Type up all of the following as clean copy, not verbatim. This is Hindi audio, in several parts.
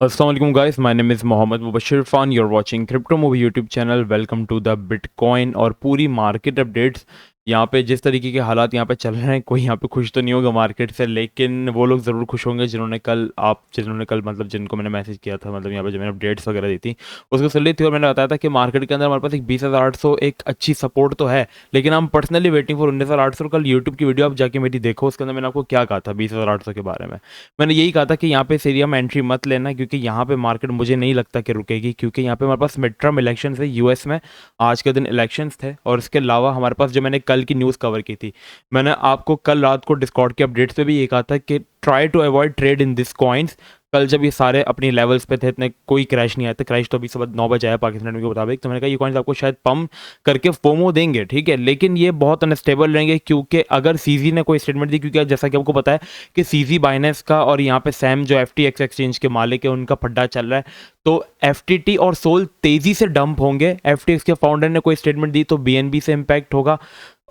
अस्सलाम वालेकुम guys, my name is Mohammad Mubashir Khan. You are watching crypto movie YouTube channel. Welcome to the bitcoin और पूरी मार्केट अपडेट्स। यहाँ पे जिस तरीके के हालात यहाँ पे चल रहे हैं, कोई यहाँ पे खुश तो नहीं होगा मार्केट से, लेकिन वो लोग ज़रूर खुश होंगे जिन्होंने कल मतलब जिनको मैंने मैसेज किया था, मतलब यहाँ पे जो मैंने अपडेट्स वगैरह दी थी उसको सुन ली थी। और मैंने बताया था कि मार्केट के अंदर हमारे पास एक 20,800 एक अच्छी सपोर्ट तो है, लेकिन हम पर्सनली वेटिंग फॉर 19,800। कल यूट्यूब की वीडियो आप जाके मेरी देखो, उसके अंदर मैंने आपको क्या कहा था 20,800 के बारे में। मैंने यही कहा था कि यहाँ पे इस एरिया में एंट्री मत लेना, क्योंकि यहाँ पे मार्केट मुझे नहीं लगता कि रुकेगी, क्योंकि यहाँ पे हमारे पास मिड टर्म इलेक्शन है यूएस में। आज के दिन इलेक्शंस थे, और इसके अलावा हमारे पास जो मैंने कल की न्यूज़ कवर की थी, मैंने आपको कल रात को डिस्कॉर्ड के अपडेट्स पे भी ये कहा था कि try to avoid trade in this coins. कल जब ये सारे अपनी लेवल्स पे थे, इतने कोई क्रैश नहीं आया था। क्रैश तो अभी सुबह 9 बजे आया पाकिस्तान टाइम के मुताबिक। तो मैंने कहा ये कॉइन्स आपको शायद पम्प करके फोमो देंगे, ठीक है, लेकिन ये बहुत अनस्टेबल रहेंगे, क्योंकि अगर सीजी ने कोई स्टेटमेंट दी, क्योंकि जैसा कि आपको पता है कि सीजी बाइनेंस का और यहाँ पे सैम जो एफटीएक्स एक्सचेंज के मालिक है उनका फड्डा चल रहा है। तो एफटीटी और सोल तेजी से डंप होंगे। एफटीएक्स के फाउंडर ने कोई स्टेटमेंट दी तो बीएनबी से इम्पैक्ट होगा,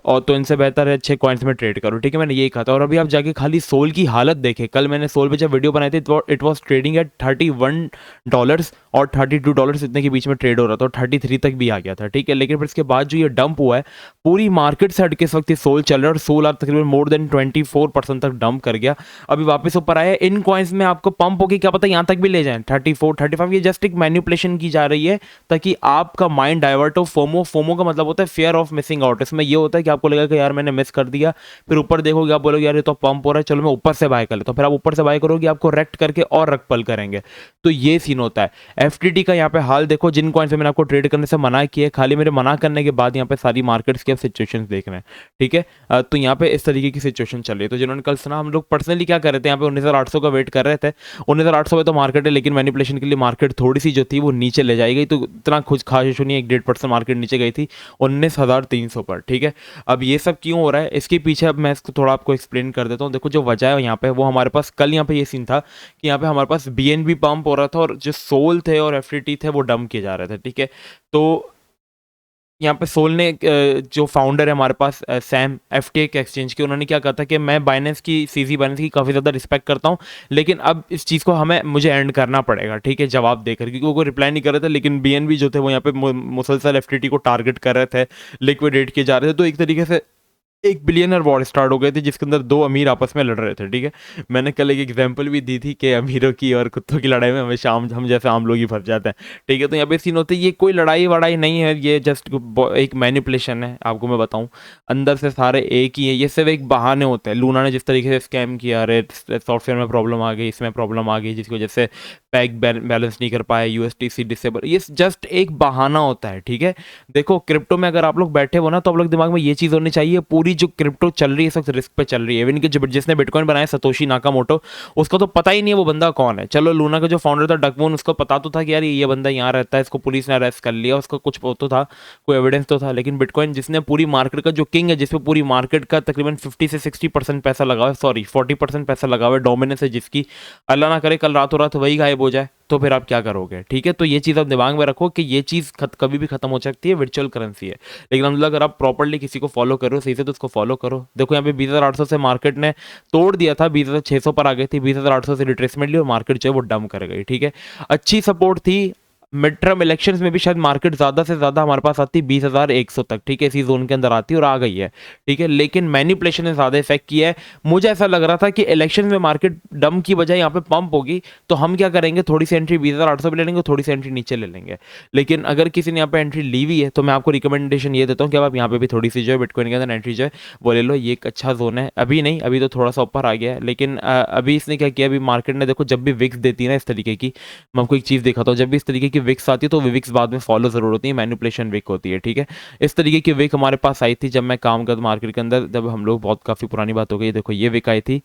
और तो इनसे बेहतर है अच्छे कॉइन्स में ट्रेड करो, ठीक है। मैंने यही कहा था। और अभी आप जाके खाली सोल की हालत देखें। कल मैंने सोल पे जब वीडियो बनाई थी तो इट वॉज ट्रेडिंग एट $31 और $32 इतने के बीच में ट्रेड हो रहा था, और 33 तक भी आ गया था, ठीक है। लेकिन फिर इसके बाद जो ये डंप हुआ है, पूरी मार्केट से हटके इस वक्त सोल चल रहा है, और सोल आज तकरीबन मोर देन 24% तक डंप कर गया। अभी वापस ऊपर आया। इन कॉइन्स में आपको पंप होगी, क्या पता यहाँ तक भी ले जाए 34-35। ये जस्ट एक मैन्युपुलेशन की जा रही है ताकि आपका माइंड डाइवर्ट हो। फोमो फोमो का मतलब होता है फियर ऑफ मिसिंग आउट। इसमें ये होता है कि आपको लगेगा कि यार मैंने मिस कर दिया, फिर ऊपर देखोगे आप बोलोगे यार ये तो पंप हो रहा है, चलो मैं ऊपर से बाय कर लेता हूँ। फिर आप ऊपर से बाय करोगे, आपको रेक्ट करके और रखपल करेंगे। तो ये सीन होता है। एफटीटी का यहाँ पे हाल देखो। जिन कॉइन से मैंने आपको ट्रेड करने से मना किया है, खाली मेरे मना करने के बाद यहाँ पे सारी मार्केट्स के सिचुएशन देख रहे हैं, ठीक है। तो यहाँ पे इस तरीके की सिचुएशन चल रही है। तो जिन्होंने कल सुना, हम लोग पर्सनली क्या कर रहे थे, यहाँ पे 19,800 का वेट कर रहे थे। 19,800 पे तो मार्केट है, लेकिन मैनिपुलेशन के लिए मार्केट थोड़ी सी जो थी वो नीचे ले जाई गई। तो इतना कुछ खास इशू नहीं है, 1.5% मार्केट नीचे गई थी 19,300 पर, ठीक है। अब ये सब क्यों हो रहा है, इसके पीछे अब मैं इसको थोड़ा आपको एक्सप्लेन कर देता हूँ। देखो जो वजह है यहाँ पे, वो हमारे पास कल यहाँ पे ये सीन था कि यहाँ पे हमारे पास बीएनबी पंप हो रहा था, और जो सोल थे और एफटीटी थे वो डंप किए जा रहे थे, ठीक है। तो यहाँ पे सोल ने जो फाउंडर है हमारे पास सैम एफटीएक्स एक्सचेंज के, उन्होंने क्या कहा था कि मैं बाइनेंस की सीजी बाइनेंस की काफ़ी ज़्यादा रिस्पेक्ट करता हूँ, लेकिन अब इस चीज़ को मुझे एंड करना पड़ेगा, ठीक है, जवाब देकर, क्योंकि वो कोई रिप्लाई नहीं कर रहे थे। लेकिन बीएनबी जो थे वो यहाँ पे मुसलसल एफटीटी को टारगेट कर रहे थे, लिक्विडेट किए जा रहे थे। तो एक तरीके से एक बिलियनर वॉर स्टार्ट हो गए थे, जिसके अंदर दो अमीर आपस में लड़ रहे थे, ठीक है। मैंने कल एक एग्जांपल भी दी थी कि अमीरों की और कुत्तों की लड़ाई में हमेशा हम जैसे आम लोग ही फंस जाते हैं, ठीक है। तो यहाँ पे सीन होते हैं, ये कोई लड़ाई वड़ाई नहीं है, ये जस्ट एक मैनिपुलेशन है। आपको मैं बताऊं, अंदर से सारे एक ही है, ये सिर्फ एक बहाने होते हैं। लूना ने जिस तरीके से स्कैम किया, अरे सॉफ्टवेयर में प्रॉब्लम आ गई, इसमें प्रॉब्लम आ गई, जिसकी वजह से पैक बैलेंस नहीं कर पाए, यूएसटीसी डिसेबल, ये जस्ट एक बहाना होता है, ठीक है। देखो क्रिप्टो में अगर आप लोग बैठे हो ना, तो आप लोग दिमाग में ये चीज़ होनी चाहिए, पूरी जो क्रिप्टो चल रही है इस वक्त रिस्क पे चल रही है। इवन कि जिसने बिटकॉइन बनाया सतोशी नाकामोटो, उसको तो पता ही नहीं है वो बंदा कौन है। चलो लूना का जो फाउंडर था डकमोन, उसको पता तो था कि यार ये बंदा यहाँ रहता है, इसको पुलिस ने अरेस्ट कर लिया, उसका कुछ तो था, कोई एविडेंस तो था। लेकिन बिटकॉइन जिसने पूरी मार्केट का जो किंग है, जिसपे पूरी मार्केट का तकरीबन 50 से 60% पैसा लगा हुआ है, सॉरी 40% पैसा लगा हुआ है, डोमिनेंस है जिसकी, अल्लाह ना करे कल रातों रात वही गायब हो जाए, तो फिर आप क्या करोगे, ठीक है। तो ये चीज़ आप दिमाग में रखो कि ये चीज़ कभी भी खत्म हो सकती है, वर्चुअल करेंसी है। लेकिन अलहमदिल्ला अगर आप प्रॉपर्ली किसी को फॉलो करो सही से, तो उसको फॉलो करो। देखो यहाँ पे 20,800 से मार्केट ने तोड़ दिया था, 20,600 पर आ गई थी, 20,800 से रिट्रेसमेंट ली और मार्केट जो है वो डंप कर गई, ठीक है। अच्छी सपोर्ट थी। मिड टर्म इलेक्शंस में भी शायद मार्केट ज़्यादा से ज़्यादा हमारे पास आती 20,100 तक, ठीक है, इसी जोन के अंदर आती और आ गई है, ठीक है। लेकिन मैनिपुलेशन ने ज़्यादा इफेक्ट किया है। मुझे ऐसा लग रहा था कि इलेक्शन में मार्केट डंप की बजाय यहाँ पे पंप होगी, तो हम क्या करेंगे, थोड़ी सी एंट्री 20,800 पे ले लेंगे, थोड़ी सी एंट्री नीचे ले लेंगे। लेकिन अगर किसी ने यहाँ पे एंट्री ली हुई है, तो मैं आपको रिकमेंडेशन ये देता हूँ कि आप यहाँ पे भी थोड़ी सी जो है बिटकॉइन के अंदर एंट्री जो है वो ले लो। ये एक अच्छा जोन है। अभी नहीं, अभी तो थोड़ा सा ऊपर आ गया है, लेकिन अभी इसने क्या किया, अभी मार्केट ने देखो जब भी विक्स देती है ना इस तरीके की, मैं आपको एक चीज़ दिखाता हूँ, जब भी इस तरीके की विक्स आती है तो विक्स बाद में फॉलो जरूर होती है, मैनिपुलेशन विक होती है, ठीक है। इस तरीके की विक हमारे पास आई थी जब मैं काम करता मार्केट के अंदर, जब हम लोग बहुत काफ़ी पुरानी बात हो गई। देखो ये विक आई थी,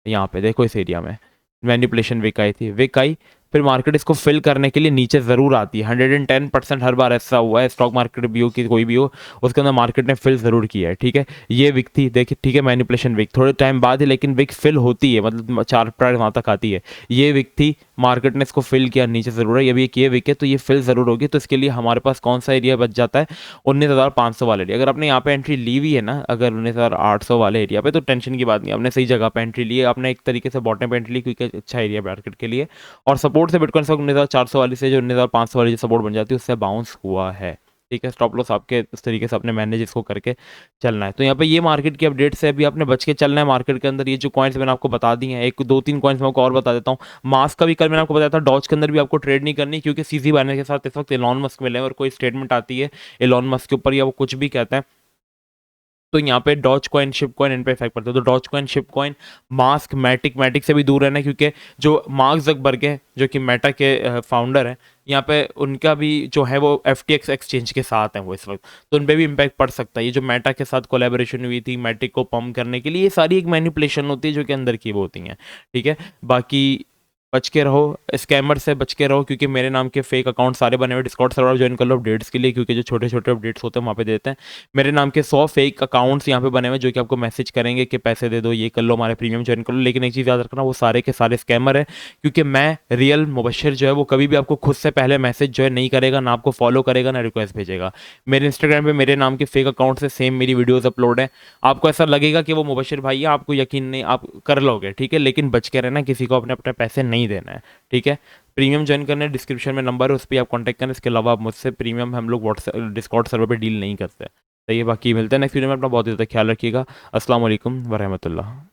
यहाँ पे देखो इस एरिया में मैनिपुलेशन विक आई थी, विक आई, फिर मार्केट इसको फिल करने के लिए नीचे ज़रूर आती है। 110% हर बार ऐसा हुआ है, स्टॉक मार्केट भी हो कि कोई भी हो, उसके अंदर मार्केट ने फिल ज़रूर किया है, ठीक है। ये विक थी, देखिए, ठीक है, मैनिपुलेशन विक थोड़े टाइम बाद ही, लेकिन विक फिल होती है, मतलब 4 वहाँ तक आती है। ये विक थी, मार्केट ने इसको फिल किया नीचे ज़रूर है, अभी ये वीक है तो ये फिल ज़रूर होगी। तो इसके लिए हमारे पास कौन सा एरिया बच जाता है, 19,500 वाला एरिया। अगर आपने यहाँ पे एंट्री ली हुई है ना, अगर 19,800 वाले एरिया पे, तो टेंशन की बात नहीं, आपने सही जगह पे एंट्री ली है, आपने एक तरीके से बॉटम पे एंट्री ली क्योंकि अच्छा एरिया मार्केट के लिए। और सपोर्ट से बिटकॉइन स्टॉक 19,400 वाली से जो 19,500 वाली जो सपोर्ट बन जाती है उससे बाउंस हुआ है। ठीक है, स्टॉप लॉस आपके इस तरीके से अपने मैनेज इसको करके चलना है। तो यहाँ पे ये मार्केट की अपडेट से अभी आपने बच के चलना है मार्केट के अंदर। ये जो कॉइन्स मैंने आपको बता दी हैं, एक दो तीन कॉइन्स मैं आपको और बता देता हूँ। मास्क का भी कल मैंने आपको बताया था, डॉज के अंदर भी आपको ट्रेड नहीं करनी क्योंकि सीजी बाइनर के साथ इस वक्त एलॉन मस्क मिले हैं और कोई स्टेटमेंट आती है एलॉन मस्क के ऊपर या वो कुछ भी कहता है तो यहाँ पे डॉज कॉइन, शिप कॉइन इन पे इफेक्ट पड़ता है। तो doge coin, Shib coin, mask, Matic से भी दूर रहना है क्योंकि जो मार्क ज़करबर्ग है जो कि मेटा के फाउंडर हैं, यहाँ पे उनका भी जो है वो FTX एक्सचेंज के साथ हैं वो इस वक्त, तो उन पर भी इम्पैक्ट पड़ सकता है। ये जो मेटा के साथ कोलैबोरेशन हुई थी मैटिक को पम्प करने के लिए, ये सारी एक मैनिपुलेशन होती है जो कि अंदर की वो होती हैं। ठीक है, बाकी बच के रहो, स्कैमर से बच के रहो क्योंकि मेरे नाम के फेक अकाउंट सारे बने हुए। डिस्कॉर्ड सर्वर ज्वाइन कर लो अपडेट्स के लिए क्योंकि जो छोटे छोटे अपडेट्स होते हैं वहाँ पे देते हैं। मेरे नाम के 100 फेक अकाउंट्स यहाँ पे बने हुए जो कि आपको मैसेज करेंगे कि पैसे दे दो, ये कर लो, हमारे प्रीमियम ज्वाइन कर लो। लेकिन एक चीज़ याद रखना, वो सारे के सारे स्कैमर है क्योंकि मैं रियल मुबशर जो है वो कभी भी आपको खुद से पहले मैसेज जो है नहीं करेगा, ना आपको फॉलो करेगा, ना रिक्वेस्ट भेजेगा। मेरे इंस्टाग्राम पे मेरे नाम के फेक अकाउंट से सेम मेरी वीडियोस अपलोड है। आपको ऐसा लगेगा कि वो मुबशर भाई है, आपको यकीन नहीं, आप कर लोगे। ठीक है, लेकिन बच के रहना, किसी को अपने अपने पैसे नहीं देना है। ठीक है, प्रीमियम ज्वाइन करने डिस्क्रिप्शन में नंबर है, उस पर आप कांटेक्ट करें। इसके अलावा आप मुझसे प्रीमियम हम लोग व्हाट्सएप डिस्कॉर्ड सर्वर पे डील नहीं करते। तो ये बाकी मिलते हैं नेक्स्ट वीडियो में। अपना बहुत ही ज़्यादा ख्याल रखिएगा। अस्सलाम वालेकुम वरहमतुल्लाह।